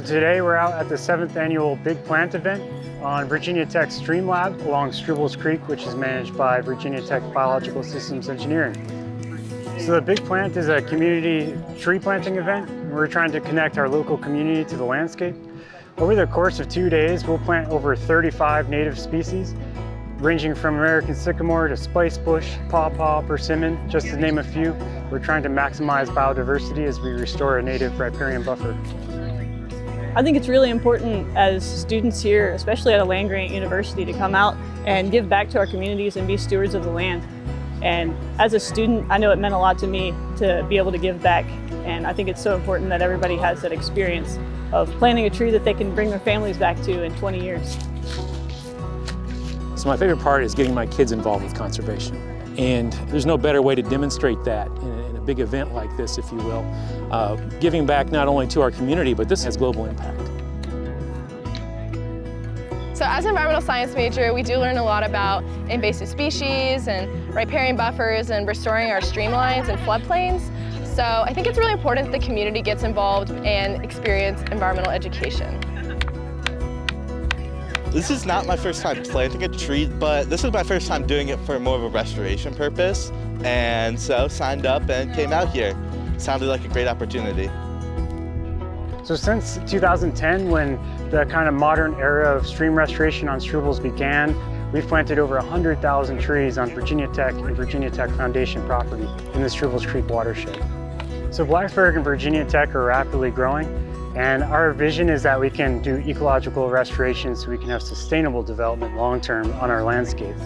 Today we're out at the 7th annual Big Plant event on Virginia Tech's Stream Lab along Stroubles Creek, which is managed by Virginia Tech Biological Systems Engineering. So the Big Plant is a community tree planting event. We're trying to connect our local community to the landscape. Over the course of 2 days, we'll plant over 35 native species, ranging from American sycamore to spice bush, pawpaw, persimmon, just to name a few. We're trying to maximize biodiversity as we restore a native riparian buffer. I think it's really important as students here, especially at a land-grant university, to come out and give back to our communities and be stewards of the land. And as a student, I know it meant a lot to me to be able to give back. And I think it's so important that everybody has that experience of planting a tree that they can bring their families back to in 20 years. So my favorite part is getting my kids involved with conservation. And there's no better way to demonstrate that in a big event like this, if you will. Giving back not only to our community, but this has global impact. So as an environmental science major, we do learn a lot about invasive species and riparian buffers and restoring our streamlines and floodplains. So I think it's really important that the community gets involved and experience environmental education. This is not my first time planting a tree, but this is my first time doing it for more of a restoration purpose. And so signed up and came out here. Sounded like a great opportunity. So since 2010, when the kind of modern era of stream restoration on Stroubles began, we've planted over 100,000 trees on Virginia Tech and Virginia Tech Foundation property in the Stroubles Creek watershed. So Blacksburg and Virginia Tech are rapidly growing, and our vision is that we can do ecological restoration so we can have sustainable development long-term on our landscape.